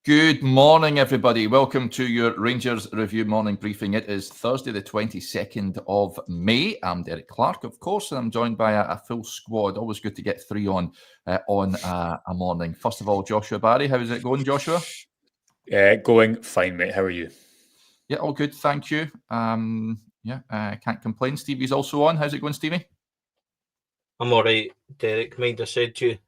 Good morning, everybody. Welcome to your Rangers Review morning briefing. It is Thursday, the 22nd of May. I'm Derek Clark, of course, and I'm joined by a full squad. Always good to get three on a morning. First of all, Joshua Barry. How's it going, Joshua? Going fine, mate. How are you? Yeah, all good. Thank you. Can't complain. Stevie's also on. How's it going, Stevie? I'm all right, Derek. Mind I said to you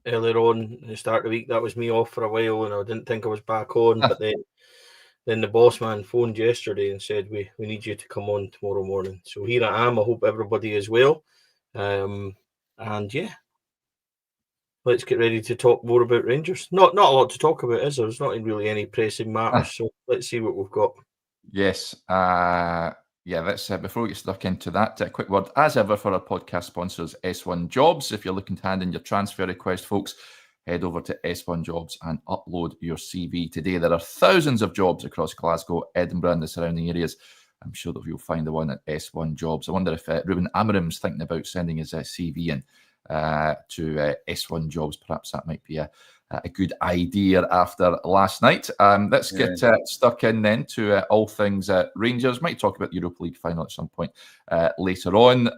earlier on at the start of the week that was me off for a while and I didn't think I was back on, but then the boss man phoned yesterday and said we need you to come on tomorrow morning. So here I am. I hope everybody is well. And yeah, let's get ready to talk more about Rangers. Not a lot to talk about, is there? There's not really any pressing matters. So let's see what we've got. Yes. Let's before we get stuck into that, a quick word as ever for our podcast sponsors, S1 Jobs. If you're looking to hand in your transfer request, folks, head over to S1 Jobs and upload your CV today. There are thousands of jobs across Glasgow, Edinburgh, and the surrounding areas. I'm sure that you'll find the one at S1 Jobs. I wonder if Ruben Amarim's thinking about sending his CV in to S1 Jobs. Perhaps that might be a good idea after last night. Let's get stuck in then to all things Rangers. Might talk about the Europa League final at some point later on.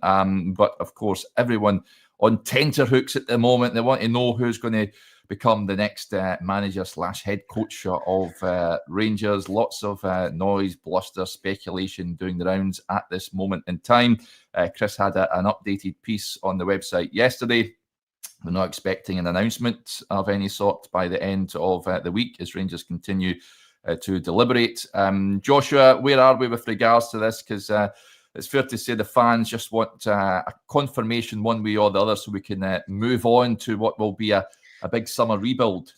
But of course, everyone on tenterhooks at the moment. They want to know who's going to become the next manager / head coach of Rangers. Lots of noise, bluster, speculation doing the rounds at this moment in time. Chris had an updated piece on the website yesterday. We're not expecting an announcement of any sort by the end of the week as Rangers continue to deliberate. Joshua, where are we with regards to this? Because it's fair to say the fans just want a confirmation one way or the other so we can move on to what will be a big summer rebuild.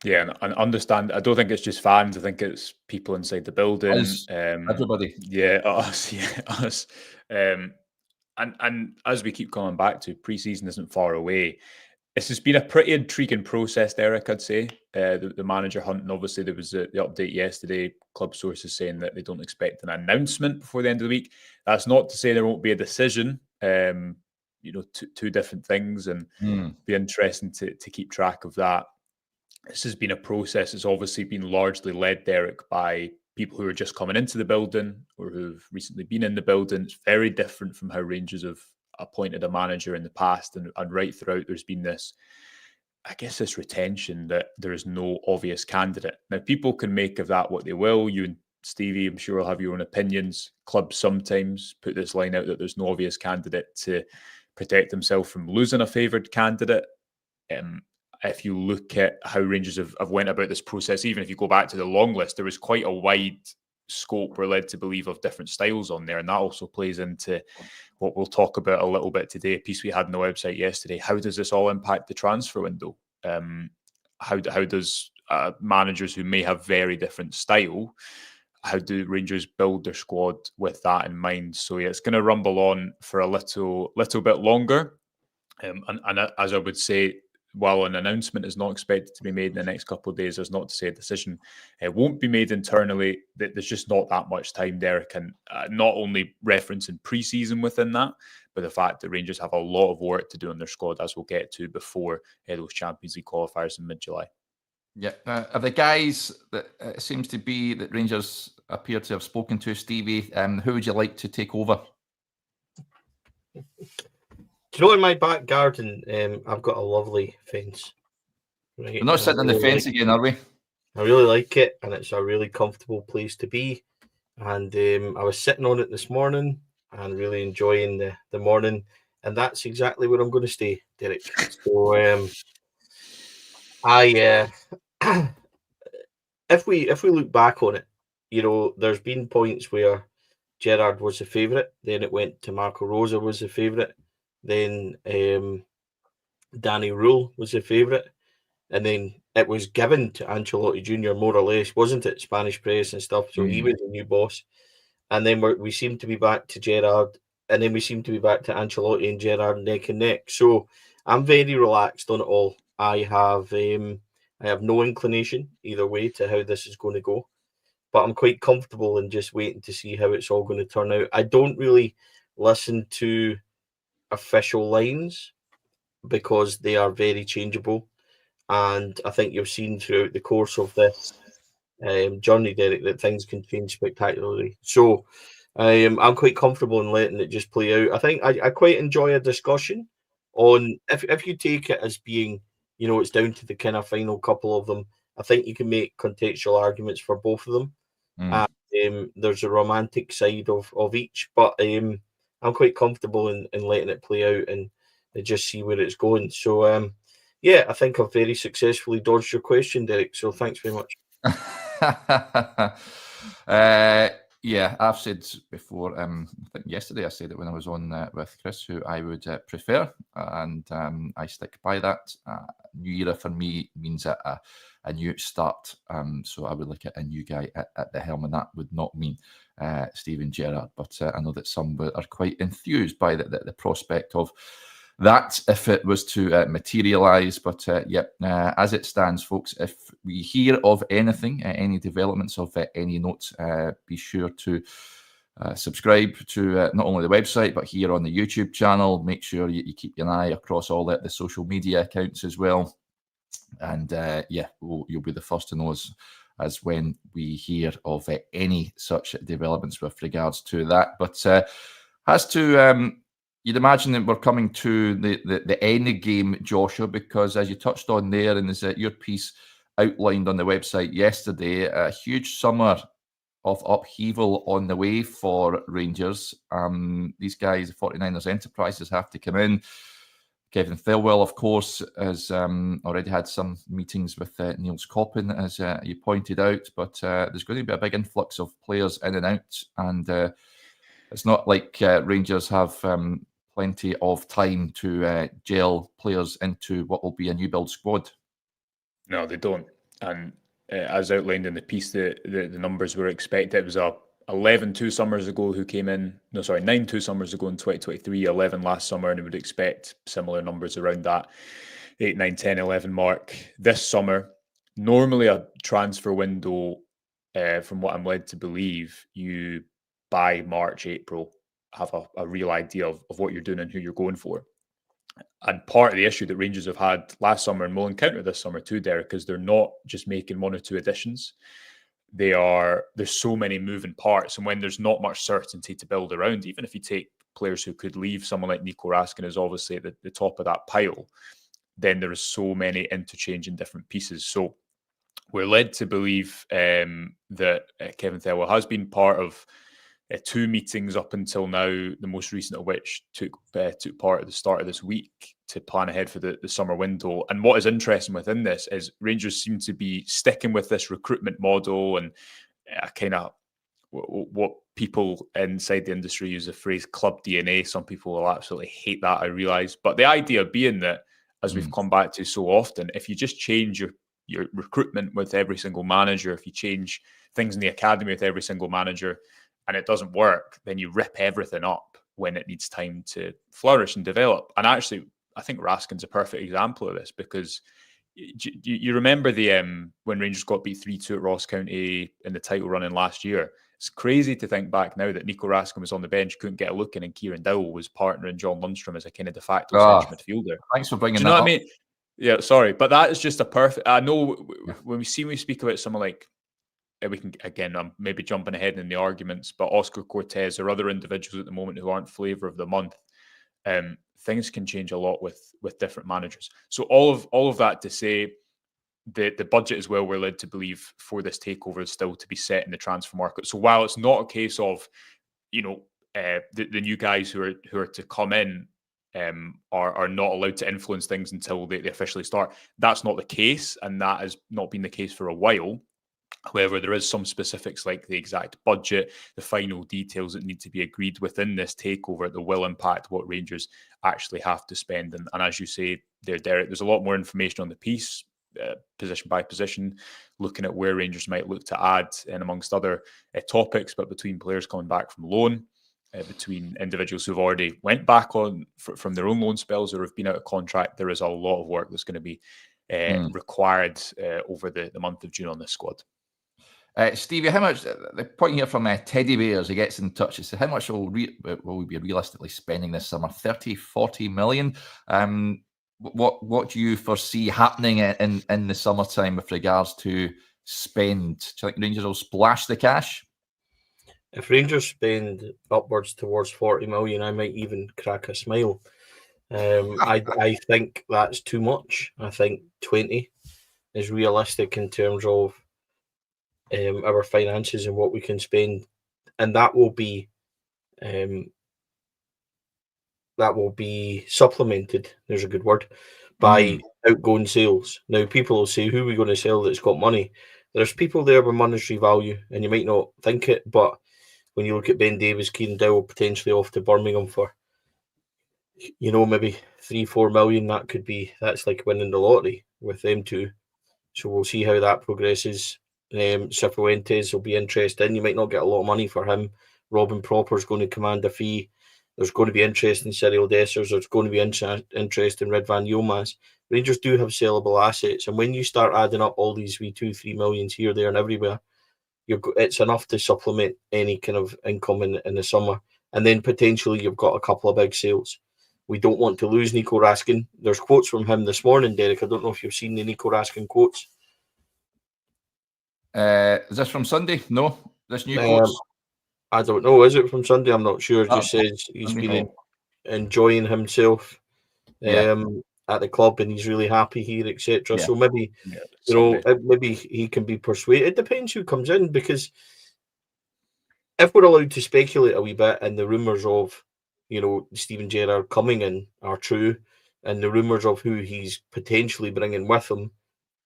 Yeah, and understand. I don't think it's just fans. I think it's people inside the building. Everybody. Yeah, us. Yeah, us. And as we keep coming back to, pre-season isn't far away. This has been a pretty intriguing process, Derek, I'd say. The manager hunt, and obviously there was the update yesterday. Club sources saying that they don't expect an announcement before the end of the week. That's not to say there won't be a decision. Two different things, and be interesting to keep track of that. This has been a process that's obviously been largely led, Derek, by people who are just coming into the building or who've recently been in the building. It's very different from how Rangers have appointed a manager in the past, and right throughout there's been this retention that there is no obvious candidate. Now, people can make of that what they will. You and Stevie, I'm sure, will have your own opinions. Clubs sometimes put this line out that there's no obvious candidate to protect themselves from losing a favoured candidate. If you look at how Rangers have went about this process, even if you go back to the long list, there was quite a wide scope, we're led to believe, of different styles on there. And that also plays into what we'll talk about a little bit today, a piece we had on the website yesterday. How does this all impact the transfer window? How does managers who may have very different style, how do Rangers build their squad with that in mind? So yeah, it's going to rumble on for a little bit longer. And as I would say, while an announcement is not expected to be made in the next couple of days, there's not to say a decision won't be made internally. There's just not that much time, Derek, and not only referencing pre-season within that, but the fact that Rangers have a lot of work to do on their squad, as we'll get to, before those Champions League qualifiers in mid-July. Yeah, are the guys that it seems to be that Rangers appear to have spoken to, Stevie, who would you like to take over? Do you know, in my back garden, I've got a lovely fence. Right? We're not sitting on the fence again, are we? I really like it, and it's a really comfortable place to be. And I was sitting on it this morning and really enjoying the morning. And that's exactly where I'm going to stay, Derek. So if we look back on it, there's been points where Gerrard was the favourite, then it went to Marco Rosa was the favourite. Then Danny Rule was the favourite, and then it was given to Ancelotti Jr. more or less, wasn't it? Spanish press and stuff. So he was the new boss, and then we seem to be back to Gerrard, and then we seem to be back to Ancelotti and Gerrard neck and neck. So I'm very relaxed on it all. I have no inclination either way to how this is going to go, but I'm quite comfortable in just waiting to see how it's all going to turn out. I don't really listen to official lines because they are very changeable. And I think you've seen throughout the course of this journey, Derek, that things can change spectacularly. So I'm quite comfortable in letting it just play out. I think I quite enjoy a discussion on if you take it as being, it's down to the kind of final couple of them. I think you can make contextual arguments for both of them. There's a romantic side of each, but I'm quite comfortable in letting it play out and just see where it's going. So yeah, I think I've very successfully dodged your question, Derek. So thanks very much. Yeah, I've said before, I think yesterday I said it when I was on with Chris, who I would prefer, and I stick by that. New era for me means a new start, so I would look at a new guy at the helm, and that would not mean Steven Gerrard, but I know that some are quite enthused by the prospect of that if it was to materialise. But as it stands, folks, if we hear of anything, any developments of any note, be sure to subscribe to not only the website but here on the YouTube channel. Make sure you keep an eye across all the social media accounts as well, and you'll be the first to know as when we hear of any such developments with regards to that. But as to you'd imagine that we're coming to the end game, Joshua, because as you touched on there, and as your piece outlined on the website yesterday, a huge summer of upheaval on the way for Rangers. These guys, the 49ers enterprises, have to come in. Kevin Thelwell, of course, has already had some meetings with Nils Koppen, as you pointed out, but there's going to be a big influx of players in and out, and it's not like Rangers have plenty of time to gel players into what will be a new build squad. No, they don't. And as outlined in the piece, the numbers were expected. It was 11 2 summers ago who came in. 9 2 summers ago in 2023, 11 last summer, and we would expect similar numbers around that 8, 9, 10, 11 mark this summer. Normally a transfer window, from what I'm led to believe, you by March, April, have a real idea of what you're doing and who you're going for. And part of the issue that Rangers have had last summer, and will encounter this summer too, Derek, is they're not just making 1 or 2 additions. There's so many moving parts, and when there's not much certainty to build around, even if you take players who could leave, someone like Nico Raskin is obviously at the top of that pile, then there is so many interchanging different pieces. So we're led to believe that Kevin Thelwell has been part of 2 meetings up until now, the most recent of which took part at the start of this week to plan ahead for the summer window. And what is interesting within this is Rangers seem to be sticking with this recruitment model and kind of what people inside the industry use the phrase club DNA. Some people will absolutely hate that, I realise. But the idea being that, as we've come back to so often, if you just change your recruitment with every single manager, if you change things in the academy with every single manager, and it doesn't work, then you rip everything up when it needs time to flourish and develop. And actually, I think Raskin's a perfect example of this, because you remember when Rangers got beat 3-2 at Ross County in the title run in last year. It's crazy to think back now that Nico Raskin was on the bench, couldn't get a look in, and Kieran Dowell was partnering John Lundstrom as a kind of de facto central midfielder. Thanks for bringing that up. Do you know what I mean? Yeah, sorry, but that is just a perfect. I know when we speak about someone like, we can, again, I'm maybe jumping ahead in the arguments, but Oscar Cortez or other individuals at the moment who aren't flavour of the month, things can change a lot with different managers. So all of that to say, the budget as well, we're led to believe, for this takeover is still to be set in the transfer market. So while it's not a case of, the new guys who are to come in are not allowed to influence things until they officially start, that's not the case, and that has not been the case for a while. However, there is some specifics like the exact budget, the final details that need to be agreed within this takeover that will impact what Rangers actually have to spend. And as you say there, Derek, there's a lot more information on the piece, position by position, looking at where Rangers might look to add, and amongst other topics, but between players coming back from loan, between individuals who've already went back on from their own loan spells or have been out of contract, there is a lot of work that's going to be required over the month of June on this squad. Stevie, how much, the point here from Teddy Bears, he gets in touch, he said, how much will we be realistically spending this summer? 30, 40 million? what do you foresee happening in the summertime with regards to spend? Do you think Rangers will splash the cash? If Rangers spend upwards towards 40 million, I might even crack a smile. I think that's too much. I think 20 is realistic in terms of our finances and what we can spend, and that will be supplemented. There's a good word, by outgoing sales. Now, people will say, "Who are we going to sell that's got money?" There's people there with monetary value, and you might not think it, but when you look at Ben Davies, Kieran Dowell potentially off to Birmingham for, maybe 3-4 million, that's like winning the lottery with them two. So we'll see how that progresses. Cifuentes will be interesting. You might not get a lot of money for him. Robin Proper is going to command a fee. There's going to be interest in Cyril Dessers. There's going to be interest in Rydvan Yilmaz. Rangers do have sellable assets, and when you start adding up all these 2-3 millions here, there, and everywhere, it's enough to supplement any kind of income in the summer. And then potentially you've got a couple of big sales. We don't want to lose Nico Raskin. There's quotes from him this morning, Derek. I don't know if you've seen the Nico Raskin quotes. Is this from Sunday? No, this new quotes. I don't know. Is it from Sunday? I'm not sure. It just says he's been enjoying himself at the club, and he's really happy here, etc. So maybe maybe he can be persuaded. It depends who comes in, because if we're allowed to speculate a wee bit, and the rumours of Steven Gerrard coming in are true, and the rumours of who he's potentially bringing with him,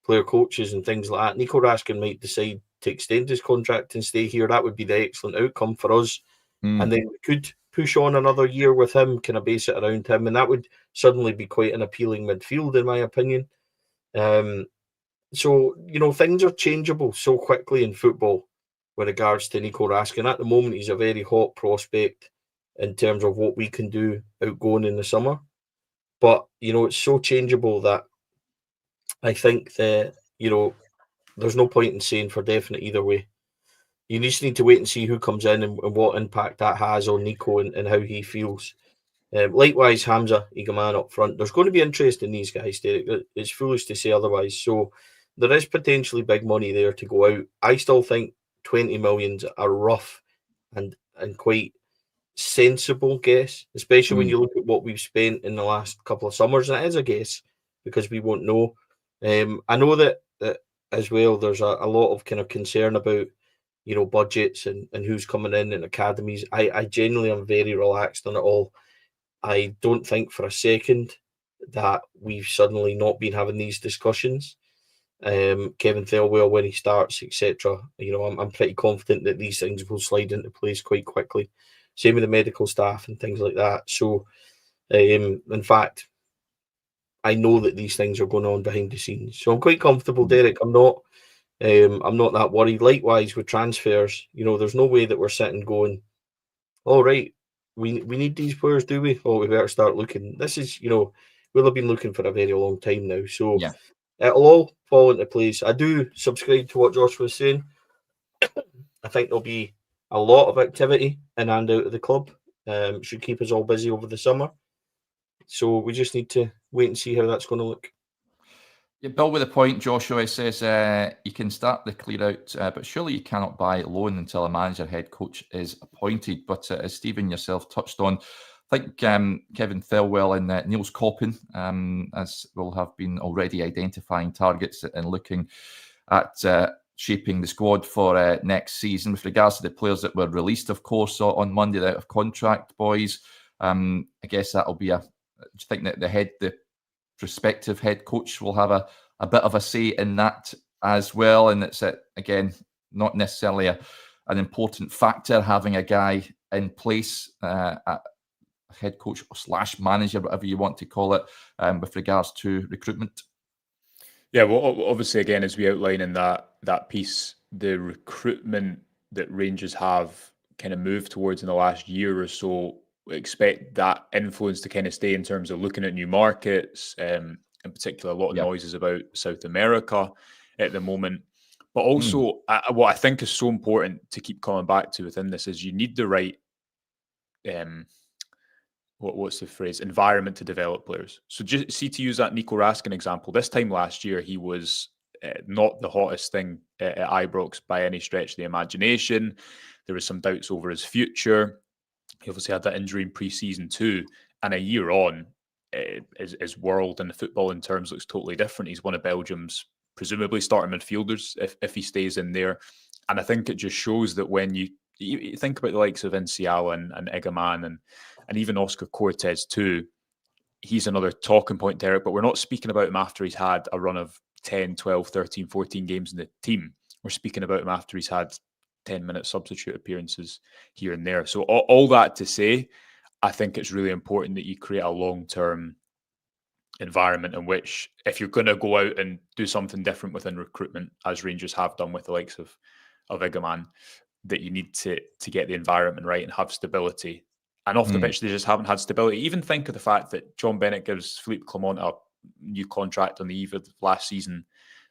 player coaches and things like that, Nico Raskin might decide to extend his contract and stay here. That would be the excellent outcome for us. And then we could push on another year with him, kind of base it around him, and that would suddenly be quite an appealing midfield, in my opinion. So, things are changeable so quickly in football with regards to Nico Raskin. At the moment, he's a very hot prospect in terms of what we can do outgoing in the summer. But, it's so changeable that I think that, there's no point in saying for definite either way. You just need to wait and see who comes in and what impact that has on Nico and how he feels. Likewise, Hamza Igaman up front. There's going to be interest in these guys, Derek. It's foolish to say otherwise. So there is potentially big money there to go out. I still think 20 million's a rough and quite sensible guess, especially when you look at what we've spent in the last couple of summers. And it is a guess because we won't know. I know that as well, there's a lot of kind of concern about budgets and who's coming in academies. I genuinely am very relaxed on it all. I don't think for a second that we've suddenly not been having these discussions. Kevin Thelwell, when he starts, etc. I'm pretty confident that these things will slide into place quite quickly. Same with the medical staff and things like that. So, in fact, I know that these things are going on behind the scenes. So I'm quite comfortable, Derek. I'm not that worried. Likewise with transfers, there's no way that we're sitting going, all right, we need these players, do we? Oh, we better start looking. This is, we'll have been looking for a very long time now. So it'll all fall into place. I do subscribe to what Josh was saying. I think there'll be a lot of activity in and out of the club. Should keep us all busy over the summer. So we just need to wait and see how that's going to look. Yeah, Bill with a point. Joshua says you can start the clear out, but surely you cannot buy loan until a manager head coach is appointed. But as Stephen yourself touched on, I think Kevin Thelwell and Nils Koppen, as will have been already identifying targets and looking at shaping the squad for next season. With regards to the players that were released, of course, on Monday out of contract, boys, I guess that'll be do you think that the prospective head coach will have a bit of a say in that as well? And it's again not necessarily an important factor having a guy in place, a head coach / manager, whatever you want to call it, with regards to recruitment. Yeah, well, obviously, again, as we outline in that piece, the recruitment that Rangers have kind of moved towards in the last year or so, we expect that influence to kind of stay in terms of looking at new markets, in particular, a lot of noises about South America at the moment. But also, what I think is so important to keep coming back to within this is you need the right, what's the phrase? Environment to develop players. So just see, to use that Nico Raskin example, this time last year, he was not the hottest thing at Ibrox by any stretch of the imagination. There was some doubts over his future. He obviously had that injury in pre-season too. And a year on, his world and the football in terms looks totally different. He's one of Belgium's presumably starting midfielders if he stays in there. And I think it just shows that when you think about the likes of Nsiala and Egaman and even Oscar Cortez too, he's another talking point, Derek, but we're not speaking about him after he's had a run of 10, 12, 13, 14 games in the team. We're speaking about him after he's had 10-minute substitute appearances here and there. So all that to say, I think it's really important that you create a long-term environment in which, if you're going to go out and do something different within recruitment, as Rangers have done with the likes of Egaman, that you need to get the environment right and have stability. And off the pitch, they just haven't had stability. Even think of the fact that John Bennett gives Philippe Clement a new contract on the eve of last season.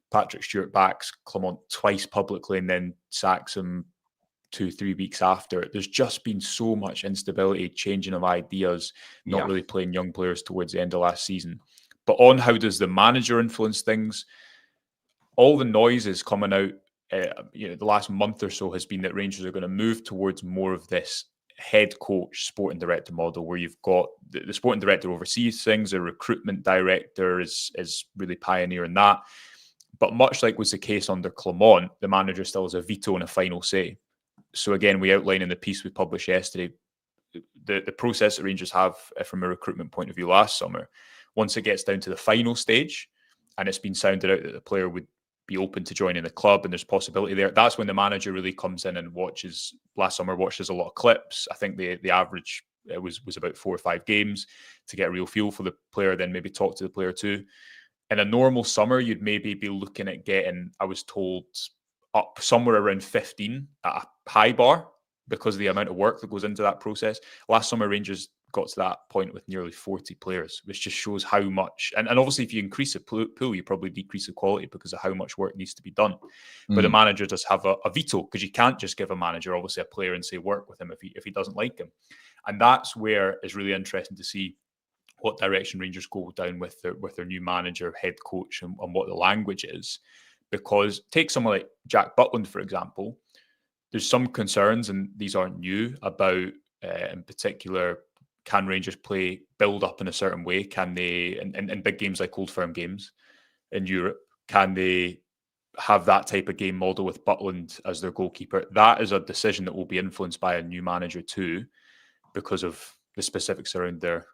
Patrick Stewart backs Clement twice publicly and then sacks him 2-3 weeks after. There's just been so much instability, changing of ideas, not really playing young players towards the end of last season. But on how does the manager influence things? All the noises coming out, the last month or so has been that Rangers are going to move towards more of this head coach, sporting director model, where you've got the sporting director oversees things, a recruitment director is really pioneering that. But much like was the case under Clement, the manager still has a veto and a final say. So again, we outline in the piece we published yesterday the process that Rangers have from a recruitment point of view last summer. Once it gets down to the final stage, and it's been sounded out that the player would be open to joining the club and there's possibility there, that's when the manager really comes in and watches. Last summer, watches a lot of clips. I think the average was about 4 or 5 games to get a real feel for the player, then maybe talk to the player too. In a normal summer, you'd maybe be looking at getting, I was told, up somewhere around 15 at a high bar because of the amount of work that goes into that process. Last summer, Rangers got to that point with nearly 40 players, which just shows how much. And obviously, if you increase the pool, you probably decrease the quality because of how much work needs to be done. But the manager does have a veto, because you can't just give a manager, obviously, a player and say work with him if he doesn't like him. And that's where it's really interesting to see what direction Rangers go down with their new manager, head coach, and what the language is. Because take someone like Jack Butland, for example, there's some concerns, and these aren't new, about, in particular, can Rangers build up in a certain way? Can they, in big games like Old Firm games in Europe, can they have that type of game model with Butland as their goalkeeper? That is a decision that will be influenced by a new manager too, because of the specifics around their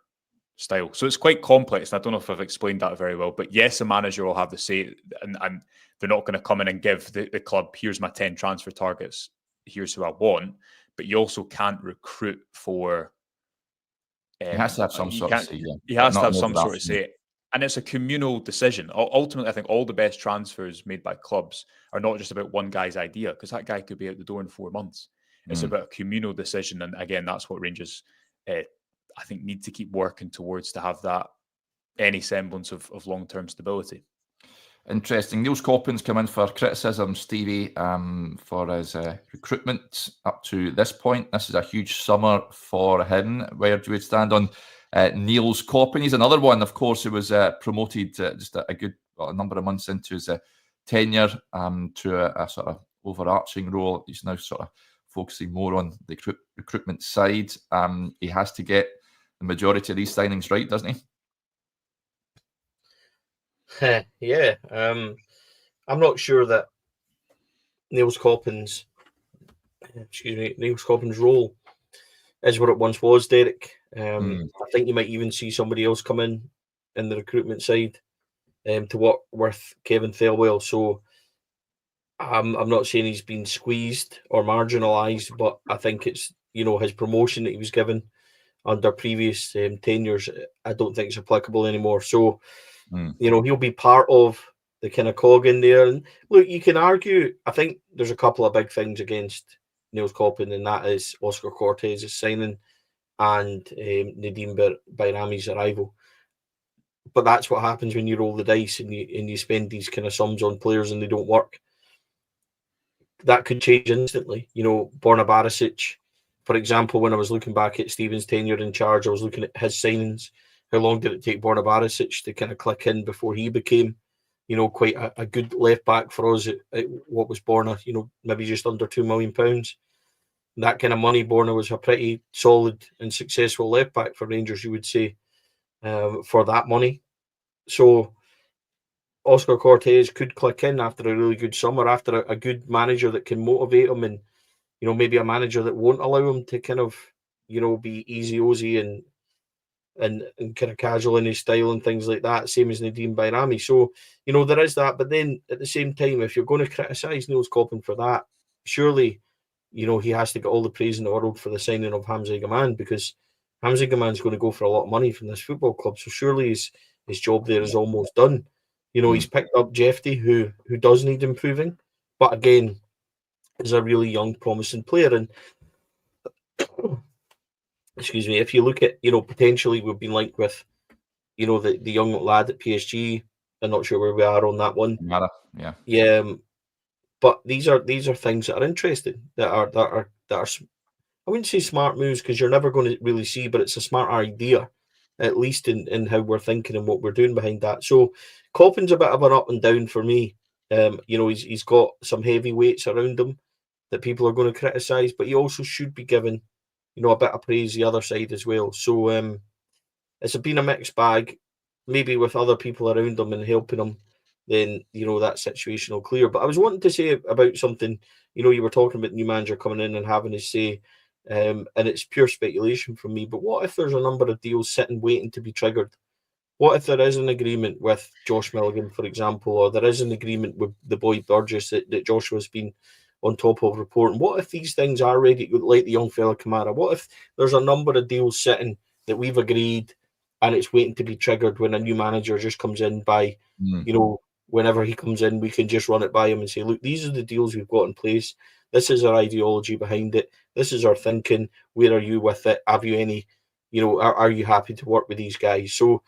style. So it's quite complex. And I don't know if I've explained that very well, but yes, the manager will have the say, and they're not going to come in and give the club, here's my 10 transfer targets, here's who I want. But you also can't recruit for... he has to have some sort of say. He has to have some sort of say. And it's a communal decision. Ultimately, I think all the best transfers made by clubs are not just about one guy's idea, because that guy could be out the door in 4 months. It's about a communal decision. And again, that's what Rangers, I think, need to keep working towards, to have that any semblance of long-term stability. Interesting. Nils Koppen's come in for criticism, Stevie, for his recruitment up to this point. This is a huge summer for him. Where do you stand on Nils Koppen? He's another one, of course, who was promoted just a good number of months into his tenure to a sort of overarching role. He's now sort of focusing more on the recruitment side. He has to get the majority of these signings right, doesn't he? Yeah, I'm not sure that Nils Koppen's role is what it once was, Derek. I think you might even see somebody else come in the recruitment side to work with Kevin Thelwell. So I'm not saying he's been squeezed or marginalised, but I think it's, his promotion that he was given under previous tenures, I don't think it's applicable anymore. So he'll be part of the kind of cog in there. And look, you can argue, I think there's a couple of big things against Nils Koppen, and that is Oscar Cortez's signing and Nadim Bayrami's arrival. But that's what happens when you roll the dice and you spend these kind of sums on players and they don't work. That could change instantly. Borna Barisic, for example, when I was looking back at Stephen's tenure in charge, I was looking at his signings. How long did it take Borna Barisic to kind of click in before he became, quite a good left back for us at what was Borna, maybe just under £2 million. That kind of money, Borna was a pretty solid and successful left back for Rangers, you would say, for that money. So Oscar Cortez could click in after a really good summer, after a good manager that can motivate him, and maybe a manager that won't allow him to kind of be easy and kind of casual in his style and things like that, same as Nadeem Bayrami. So there is that, but then at the same time, if you're going to criticise Nils Koppen for that, surely he has to get all the praise in the world for the signing of Hamza Gaman, because Hamza Gaman's going to go for a lot of money from this football club. So surely his job there is almost done. He's picked up Jefty, who does need improving, but again, is a really young, promising player. And excuse me, if you look at, potentially we've been linked with, the young lad at PSG. I'm not sure where we are on that one. Yeah. Yeah. But these are things that are interesting, that are I wouldn't say smart moves, because you're never going to really see, but it's a smart idea, at least in how we're thinking and what we're doing behind that. So Koppen's a bit of an up and down for me. He's got some heavyweights around him that people are going to criticise, but he also should be given, a bit of praise the other side as well. So it's been a mixed bag, maybe with other people around him and helping him, then that situation will clear. But I was wanting to say about something, you were talking about the new manager coming in and having his say, and it's pure speculation from me, but what if there's a number of deals sitting waiting to be triggered? What if there is an agreement with Josh Milligan, for example, or there is an agreement with the boy Burgess that Joshua's been on top of reporting? What if these things are ready, like the young fella Kamara? What if there's a number of deals sitting that we've agreed and it's waiting to be triggered when a new manager just comes in by, whenever he comes in, we can just run it by him and say, look, these are the deals we've got in place. This is our ideology behind it. This is our thinking. Where are you with it? Have you any, are you happy to work with these guys? So,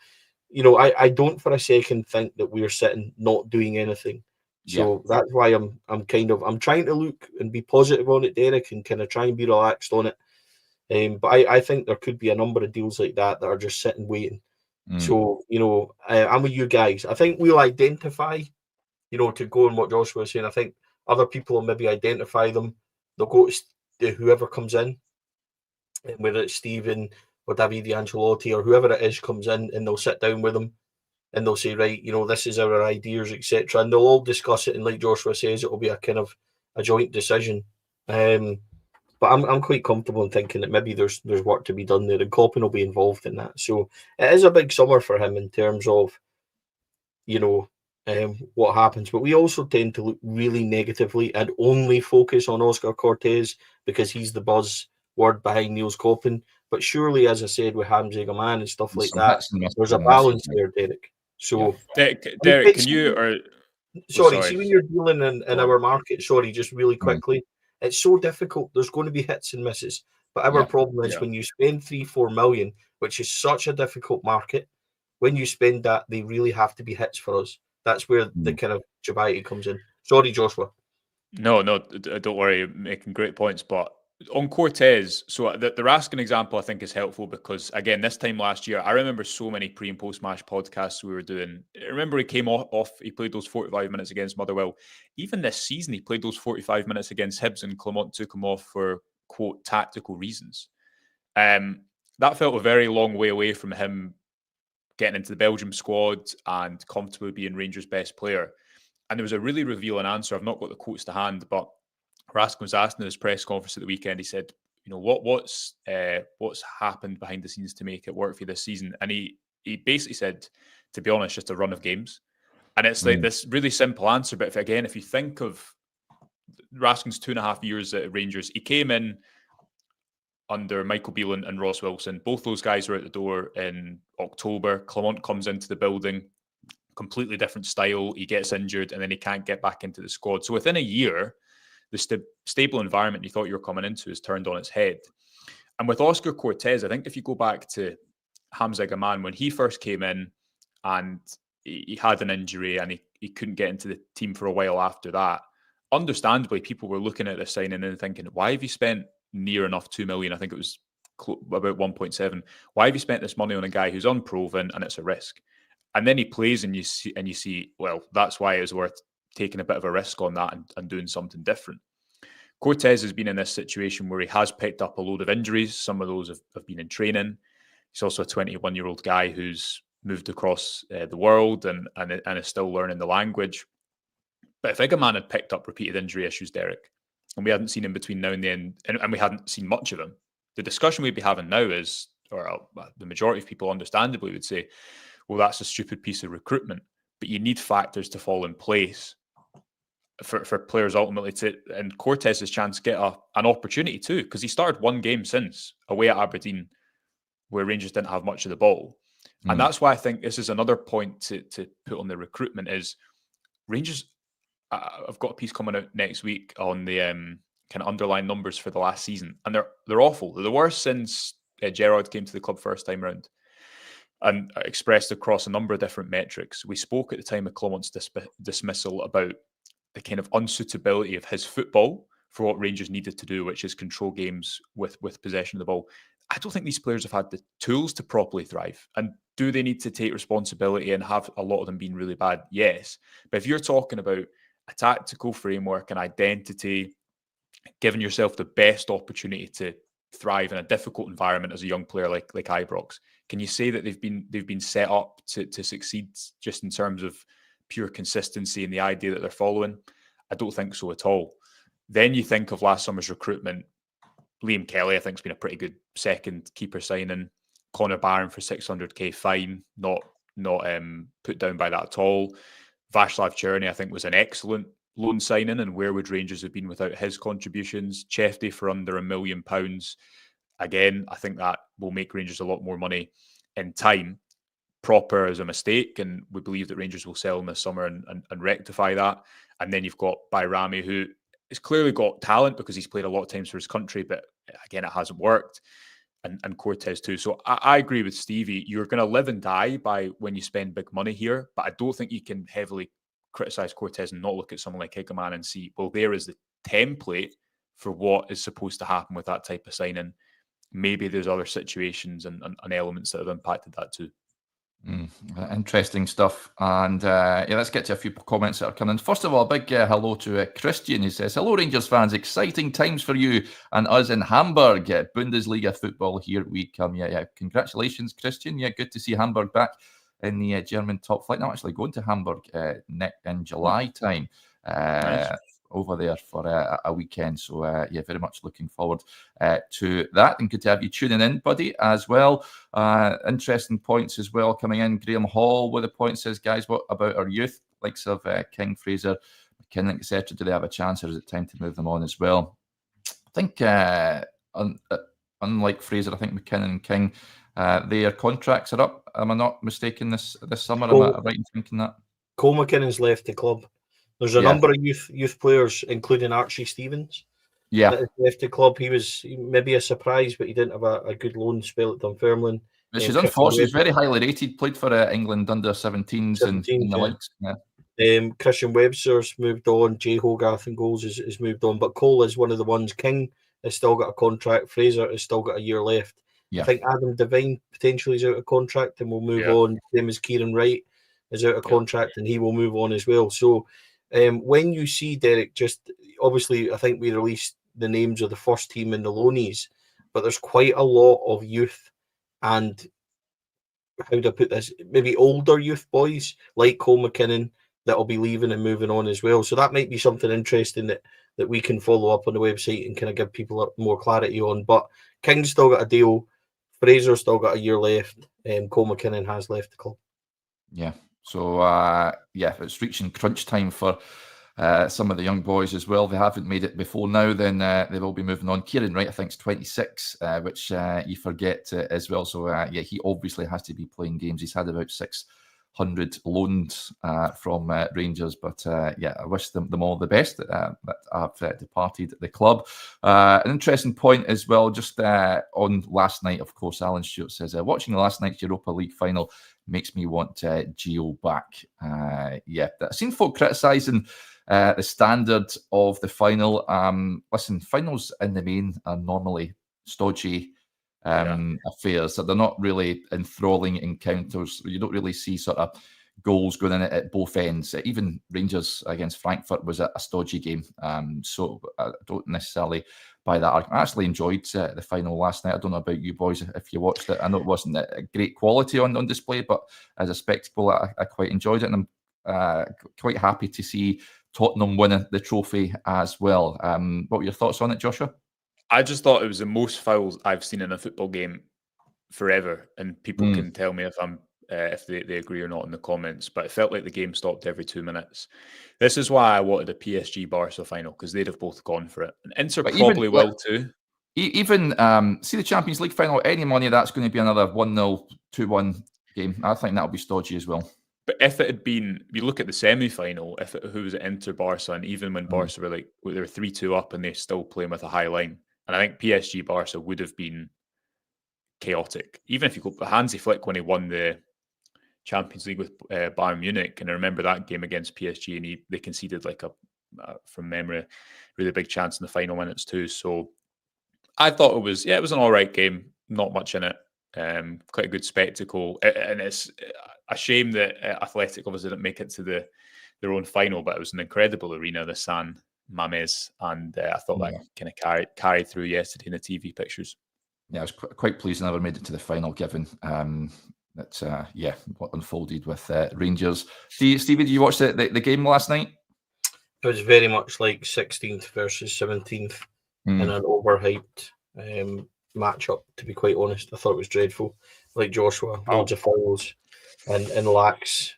I don't for a second think that we're sitting not doing anything. So that's why I'm trying to look and be positive on it, Derek, and kind of try and be relaxed on it. But I think there could be a number of deals like that are just sitting waiting. So, I'm with you guys. I think we'll identify, to go on what Joshua was saying. I think other people will maybe identify them. They'll go to whoever comes in, whether it's Stephen or Davide Ancelotti or whoever it is comes in, and they'll sit down with them and they'll say, right, this is our ideas, etc. And they'll all discuss it. And like Joshua says, it will be a kind of a joint decision. But I'm quite comfortable in thinking that maybe there's work to be done there, and Koppen will be involved in that. So it is a big summer for him in terms of, what happens. But we also tend to look really negatively and only focus on Oscar Cortez because he's the buzzword behind Nils Koppen. But surely, as I said, with Hamza Gaman and stuff like that, there's a balance there, Derek. So, Derek, can you or sorry, see when you're dealing in our market, just really quickly, it's so difficult. There's going to be hits and misses. But our problem is when you spend 3-4 million, which is such a difficult market, when you spend that, they really have to be hits for us. That's where the kind of dubiety comes in. Sorry, Joshua. No, don't worry. You're making great points. But on Cortez, so the Raskin example I think is helpful because, again, this time last year, I remember so many pre and post match podcasts we were doing. I remember he came off, he played those 45 minutes against Motherwell. Even this season, he played those 45 minutes against Hibs, and Clement took him off for, quote, tactical reasons. That felt a very long way away from him getting into the Belgium squad and comfortably being Rangers' best player. And there was a really revealing answer. I've not got the quotes to hand, but Raskin was asked in his press conference at the weekend. He said, what's happened behind the scenes to make it work for you this season? And he basically said, to be honest, just a run of games. And it's like this really simple answer. But if you think of Raskin's 2.5 years at Rangers, he came in under Michael Beelan and Ross Wilson. Both those guys were at the door in October. Clement comes into the building, completely different style. He gets injured and then he can't get back into the squad. So within a year, the stable environment you thought you were coming into is turned on its head. And with Oscar Cortez, I think if you go back to Hamza Gaman, when he first came in and he had an injury and he couldn't get into the team for a while after that, understandably, people were looking at this signing and thinking, why have you spent near enough 2 million. I think it was about 1.7. Why have you spent this money on a guy who's unproven and it's a risk? And then he plays and you see, well, that's why it was worth taking a bit of a risk on that and doing something different. Cortez has been in this situation where he has picked up a load of injuries. Some of those have been in training. He's also a 21-year-old guy who's moved across the world and is still learning the language. But if Igaman had picked up repeated injury issues, Derek, and we hadn't seen him between now and then, and we hadn't seen much of him, the discussion we'd be having now is, or the majority of people understandably would say, well, that's a stupid piece of recruitment. But you need factors to fall in place for players ultimately to, and Cortez's chance to get an opportunity too, because he started one game since away at Aberdeen where Rangers didn't have much of the ball. And that's why I think this is another point to put on the recruitment is Rangers. I've got a piece coming out next week on the kind of underlying numbers for the last season, and they're awful. They're the worst since Gerrard came to the club first time round, and expressed across a number of different metrics. We spoke at the time of Clement's dismissal about the kind of unsuitability of his football for what Rangers needed to do, which is control games with possession of the ball. I don't think these players have had the tools to properly thrive. And do they need to take responsibility and have a lot of them been really bad? Yes. But if you're talking about a tactical framework and identity, giving yourself the best opportunity to thrive in a difficult environment as a young player like Ibrox, can you say that they've been set up to succeed just in terms of pure consistency and the idea that they're following? I don't think so at all. Then you think of last summer's recruitment. Liam Kelly, I think, has been a pretty good second keeper signing. Connor Barron for 600k fine, not put down by that at all. Václav Černý, I think, was an excellent loan signing, and where would Rangers have been without his contributions? Chefty for under £1 million. Again, I think that will make Rangers a lot more money in time. Proper as a mistake, and we believe that Rangers will sell him this summer and rectify that. And then you've got Bayrami, who has clearly got talent because he's played a lot of times for his country, but again, it hasn't worked. And Cortez too. So I agree with Stevie. You're going to live and die by when you spend big money here, but I don't think you can heavily criticise Cortez and not look at someone like Igaman and see, well, there is the template for what is supposed to happen with that type of signing. Maybe there's other situations and elements that have impacted that too. Interesting stuff. And let's get to a few comments that are coming in. First of all, a big hello to Christian. He says, hello Rangers fans, exciting times for you and us in Hamburg. Bundesliga football, here we come. Yeah, congratulations Christian. Yeah, good to see Hamburg back in the German top flight. I'm actually going to Hamburg in July time. Nice. Over there for a weekend. So, very much looking forward to that. And good to have you tuning in, buddy, as well. Interesting points as well coming in. Graham Hall with a point says, guys, what about our youth? Likes of King, Fraser, McKinnon, etc. Do they have a chance, or is it time to move them on as well? I think, unlike Fraser, I think McKinnon and King, their contracts are up. Am I not mistaken this summer? Am I right in thinking that? Cole McKinnon's left the club. There's a number of youth players, including Archie Stevens, that has left the club. He was maybe a surprise, but he didn't have a good loan spell at Dunfermline. Which is unfortunate. He's very highly rated. Played for England under 17s and the likes. Yeah. Christian Webster's moved on. Jay Hogarth and goals has moved on. But Cole is one of the ones. King has still got a contract. Fraser has still got a year left. Yeah. I think Adam Devine potentially is out of contract and will move on. Same as Kieran Wright is out of contract and he will move on as well. So when you see Derek, just obviously, I think we released the names of the first team and the loanees, but there's quite a lot of youth and how do I put this? Maybe older youth boys like Cole McKinnon that will be leaving and moving on as well. So that might be something interesting that we can follow up on the website and kind of give people more clarity on. But King's still got a deal. Fraser's still got a year left. Cole McKinnon has left the club. Yeah. So, it's reaching crunch time for some of the young boys as well. They haven't made it before now, then they will be moving on. Kieran Wright, I think, is 26, which you forget as well. So, he obviously has to be playing games. He's had about 6 100 loaned from Rangers. But yeah, I wish them all the best that have departed the club. An interesting point as well, just on last night, of course, Alan Stewart says, watching last night's Europa League final makes me want Gio back. Yeah, I've seen folk criticising the standard of the final. Listen, finals in the main are normally stodgy affairs. So they're not really enthralling encounters. You don't really see sort of goals going in at both ends. Even Rangers against Frankfurt was a stodgy game. So I don't necessarily buy that argument. I actually enjoyed the final last night. I don't know about you boys if you watched it. I know it wasn't a great quality on display, but as a spectacle, I quite enjoyed it. And I'm quite happy to see Tottenham winning the trophy as well. What were your thoughts on it, Joshua? I just thought it was the most fouls I've seen in a football game forever, and people can tell me if they agree or not in the comments. But it felt like the game stopped every 2 minutes. This is why I wanted a PSG Barca final, because they'd have both gone for it, and Inter probably will too. Even see the Champions League final, any money that's going to be another 1-0, 2-1 game. I think that'll be stodgy as well. But if it had been, you look at the semi-final, who was it, Inter Barca, and even when Barca were they were 3-2 up and they're still playing with a high line, and I think PSG Barca would have been chaotic. Even if you go Hansi Flick when he won the Champions League with Bayern Munich, and I remember that game against PSG, and they conceded like from memory, really big chance in the final minutes too. So I thought it was an all right game, not much in it, quite a good spectacle, and it's a shame that Athletic obviously didn't make it to their own final, but it was an incredible arena, the San Mamés, and I thought that kind of carried through yesterday in the TV pictures. Yeah, I was quite pleased I never made it to the final, given that what unfolded with Rangers. Stevie, did you watch the game last night? It was very much like 16th versus 17th in an overhyped matchup, to be quite honest. I thought it was dreadful. Like Joshua, loads of fouls and lacks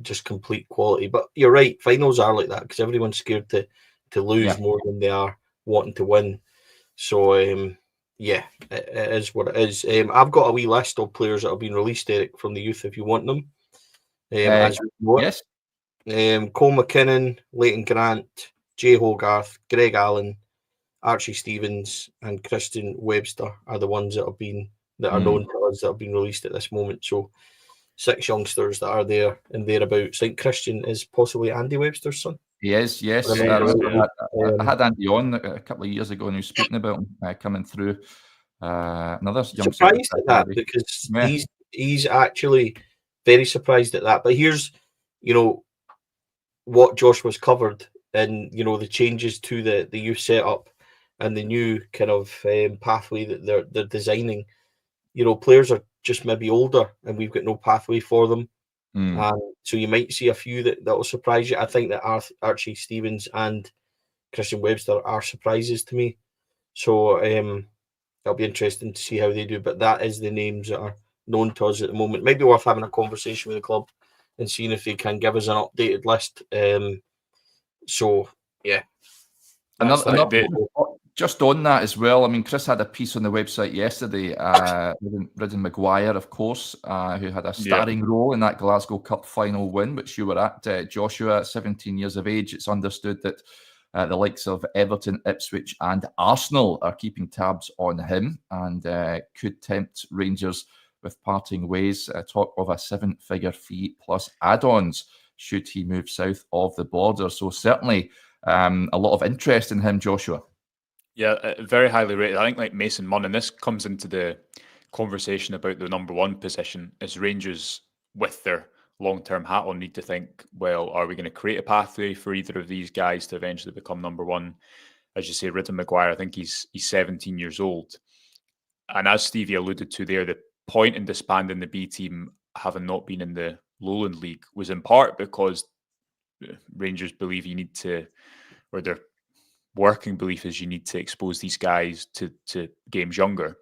just complete quality. But you're right, finals are like that because everyone's scared to lose more than they are wanting to win. So it is what it is. I've got a wee list of players that have been released, Eric, from the youth if you want them. Yes. Cole McKinnon, Leighton Grant, Jay Hogarth, Greg Allen, Archie Stevens, and Christian Webster are the ones that are known to us that have been released at this moment. So 6 youngsters that are there and thereabouts. I think Christian is possibly Andy Webster's son. He is, yes. I had Andy on a couple of years ago and he was speaking about him coming through. Another surprised at that because he's actually very surprised at that. But here's, what Josh was covered and, the changes to the youth setup and the new kind of pathway that they're designing. Players are just maybe older and we've got no pathway for them. So you might see a few that will surprise you. I think that Archie Stevens and Christian Webster are surprises to me. So it'll be interesting to see how they do. But that is the names that are known to us at the moment. Maybe worth having a conversation with the club and seeing if they can give us an updated list. Just on that as well, I mean, Chris had a piece on the website yesterday, Rydnn Maguire, of course, who had a starring role in that Glasgow Cup final win, which you were at, Joshua, 17 years of age. It's understood that the likes of Everton, Ipswich and Arsenal are keeping tabs on him and could tempt Rangers with parting ways. Talk of a 7-figure fee plus add-ons should he move south of the border. So certainly a lot of interest in him, Joshua. Yeah, very highly rated. I think like Mason Munn, and this comes into the conversation about the number one position, is Rangers with their long-term hat on need to think, well, are we going to create a pathway for either of these guys to eventually become number one? As you say, Rydnn Maguire, I think he's 17 years old. And as Stevie alluded to there, the point in disbanding the B team, having not been in the Lowland League, was in part because Rangers believe you need to, or their working belief is you need to expose these guys to games younger.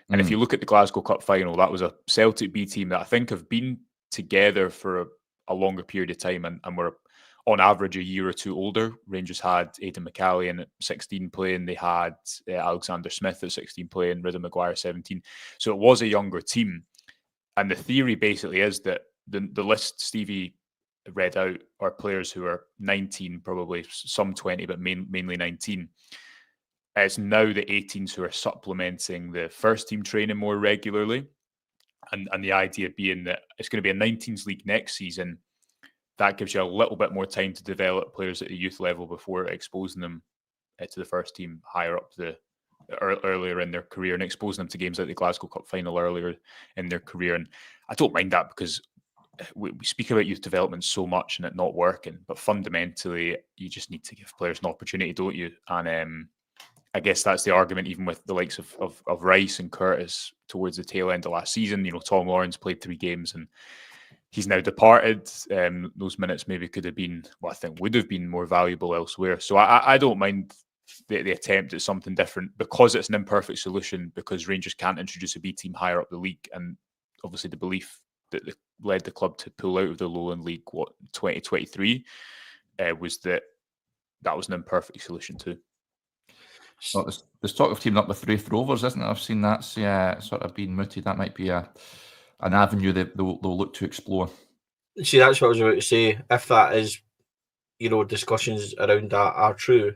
And if you look at the Glasgow Cup final, that was a Celtic B team that I think have been together for a longer period of time and were on average a year or two older. Rangers had Aidan McCallion at 16 playing, they had Alexander Smith at 16 playing, Rydnn Maguire 17. So it was a younger team. And the theory basically is that the list Stevie read out are players who are 19, probably some 20, but mainly 19. It's now the 18s who are supplementing the first team training more regularly. And the idea being that it's going to be a 19s league next season. That gives you a little bit more time to develop players at the youth level before exposing them to the first team higher up earlier in their career, and exposing them to games like the Glasgow Cup final earlier in their career. And I don't mind that, because we speak about youth development so much and it not working, but fundamentally you just need to give players an opportunity, don't you? And I guess that's the argument even with the likes of Rice and Curtis towards the tail end of last season. Tom Lawrence played 3 games and he's now departed. Those minutes maybe could have been, I think would have been more valuable elsewhere. So I don't mind the attempt at something different, because it's an imperfect solution, because Rangers can't introduce a B team higher up the league. And obviously the belief that led the club to pull out of the Lowland League, 2023, was that was an imperfect solution too. Well, there's talk of teaming up with Raith Rovers, isn't it? I've seen that's sort of being mooted. That might be an avenue that they'll look to explore. See, that's what I was about to say. If that is, discussions around that are true,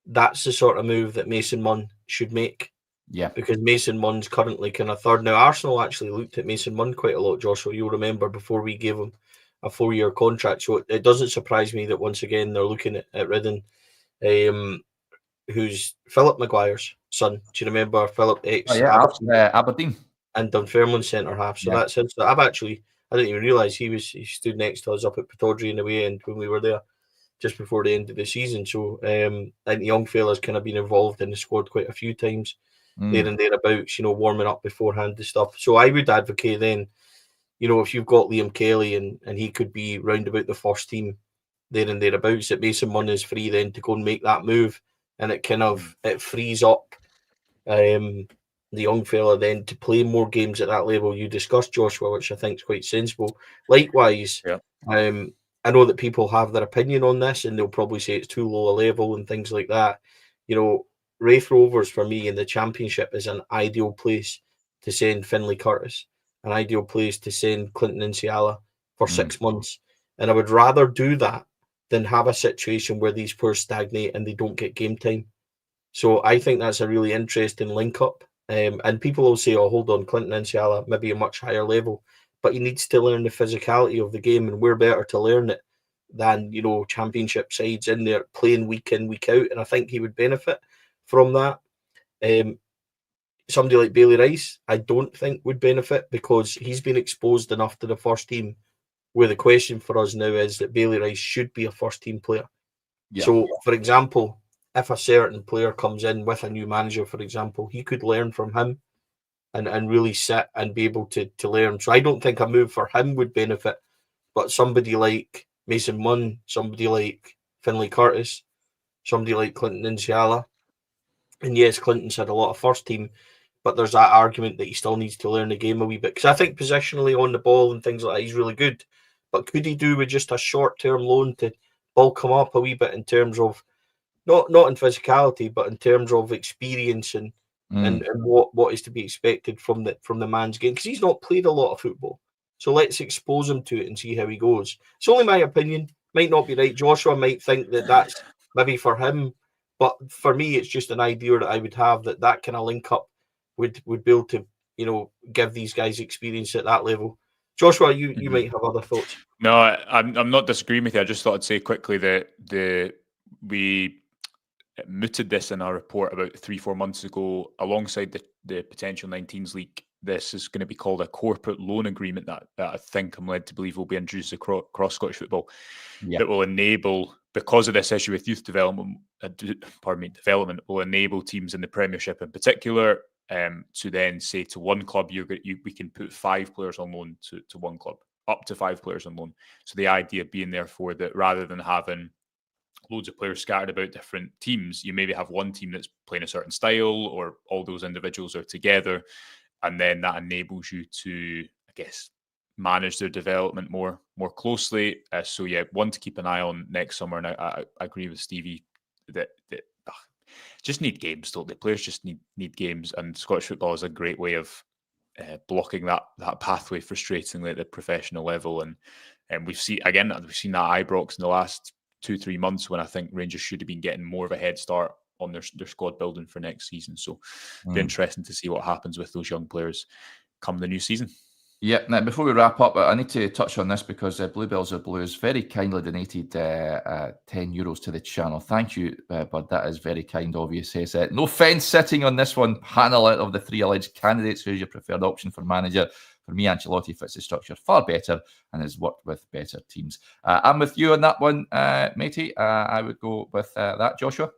that's the sort of move that Mason Munn should make. Yeah. Because Mason Munn's currently kind of third. Now, Arsenal actually looked at Mason Munn quite a lot, Joshua. You'll remember before we gave him a 4-year contract. So it doesn't surprise me that once again they're looking at Rydnn, who's Philip Maguire's son. Do you remember Philip Aberdeen and Dunfermline centre half? So that's him. So I didn't even realise he stood next to us up at Pittodrie in the way end when we were there just before the end of the season. So and the young fella's kind of been involved in the squad quite a few times there and thereabouts, warming up beforehand and stuff. So I would advocate then, if you've got Liam Kelly and he could be round about the first team there and thereabouts, that Mason Munn is free then to go and make that move. And it kind of frees up the young fella then to play more games at that level you discussed, Joshua, which I think is quite sensible. Likewise, I know that people have their opinion on this and they'll probably say it's too low a level and things like that. Raith Rovers for me in the Championship is an ideal place to send Finlay Curtis, an ideal place to send Clinton Nsiala for 6 months. And I would rather do that than have a situation where these players stagnate and they don't get game time. So I think that's a really interesting link-up. And people will say, hold on, Clinton Nsiala, maybe a much higher level, but he needs to learn the physicality of the game, and we're better to learn it than, Championship sides in there playing week in, week out. And I think he would benefit from that. Somebody like Bailey Rice, I don't think would benefit, because he's been exposed enough to the first team, where the question for us now is that Bailey Rice should be a first team player. Yeah. So, for example, if a certain player comes in with a new manager, for example, he could learn from him and really sit and be able to learn. So I don't think a move for him would benefit, but somebody like Mason Munn, somebody like Finlay Curtis, somebody like Clinton Nsiala, and yes, Clinton's had a lot of first team, but there's that argument that he still needs to learn the game a wee bit, because I think positionally on the ball and things like that, he's really good. But could he do with just a short-term loan to bulk him up a wee bit in terms of not in physicality, but in terms of experience and what is to be expected from the man's game? Because he's not played a lot of football, so let's expose him to it and see how he goes. It's only my opinion; might not be right. Joshua might think that that's maybe for him, but for me, it's just an idea that I would have that kind of link up would be able to give these guys experience at that level. Joshua, you might have other thoughts. No, I'm not disagreeing with you. I just thought I'd say quickly that we mooted this in our report about 3-4 months ago, alongside the potential 19s league. This is going to be called a corporate loan agreement that I think I'm led to believe will be introduced across Scottish football, that will enable, because of this issue with youth development, will enable teams in the Premiership in particular to then say to one club, we can put 5 players on loan to one club, up to 5 players on loan. So the idea being therefore that rather than having loads of players scattered about different teams, you maybe have one team that's playing a certain style, or all those individuals are together, and then that enables you to, I guess, manage their development more closely. So yeah, one to keep an eye on next summer. And I agree with Stevie that just need games, don't they? Players just need games, and Scottish football is a great way of blocking that pathway frustratingly at the professional level. And we've seen that Ibrox in the last 2-3 months, when I think Rangers should have been getting more of a head start on their squad building for next season. So it'll be interesting to see what happens with those young players come the new season. Yeah, now before we wrap up, I need to touch on this because Bluebells are Blues very kindly donated €10 to the channel. Thank you, Bud. That is very kind of you. Says no fence sitting on this one. Panel out of the 3 alleged candidates. Who's your preferred option for manager? For me, Ancelotti fits the structure far better and has worked with better teams. I'm with you on that one, matey. I would go with that, Joshua.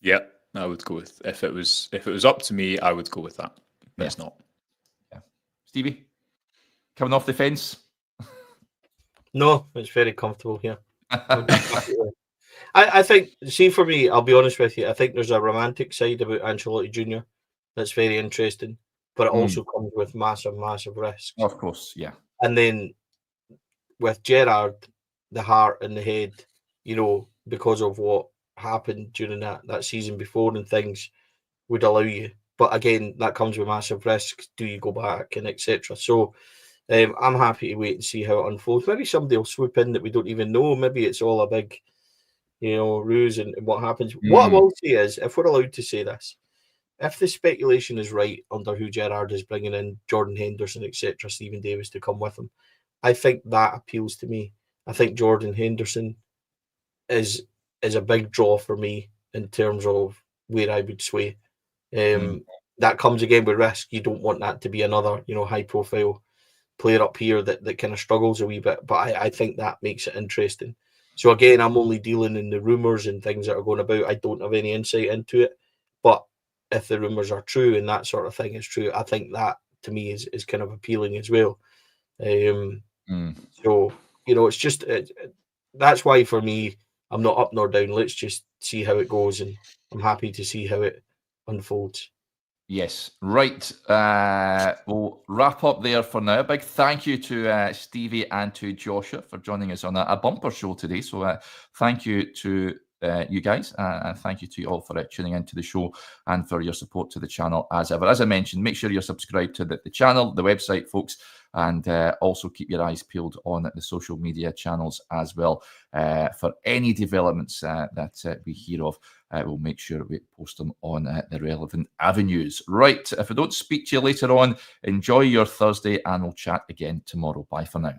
Yeah, I would go with if it was up to me, I would go with that. But it's not. Yeah, Stevie. Coming off the fence? No, it's very comfortable here. I think, see, for me, I'll be honest with you, I think there's a romantic side about Ancelotti Jr. that's very interesting, but it also comes with massive, massive risks. Of course, yeah. And then with Gerrard, the heart and the head, because of what happened during that season before and things would allow you. But again, that comes with massive risks. Do you go back and etc.? So I'm happy to wait and see how it unfolds. Maybe somebody will swoop in that we don't even know. Maybe it's all a big, ruse and what happens. What I will say is, if we're allowed to say this, if the speculation is right under who Gerrard is bringing in, Jordan Henderson, etc., Stephen Davis to come with him, I think that appeals to me. I think Jordan Henderson is a big draw for me in terms of where I would sway. That comes again with risk. You don't want that to be another, high-profile player up here that kind of struggles a wee bit, but I think that makes it interesting. So again, I'm only dealing in the rumours and things that are going about. I don't have any insight into it, but if the rumours are true and that sort of thing is true, I think that to me is kind of appealing as well. So it's just that's why for me, I'm not up nor down. Let's just see how it goes, and I'm happy to see how it unfolds. Yes, right. We'll wrap up there for now. A big thank you to Stevie and to Joshua for joining us on a bumper show today. So thank you to you guys, and thank you to you all for tuning into the show and for your support to the channel as ever. As I mentioned, make sure you're subscribed to the channel, the website, folks, and also keep your eyes peeled on the social media channels as well for any developments that we hear of. We'll make sure we post them on the relevant avenues. Right, if I don't speak to you later on, enjoy your Thursday and we'll chat again tomorrow. Bye for now.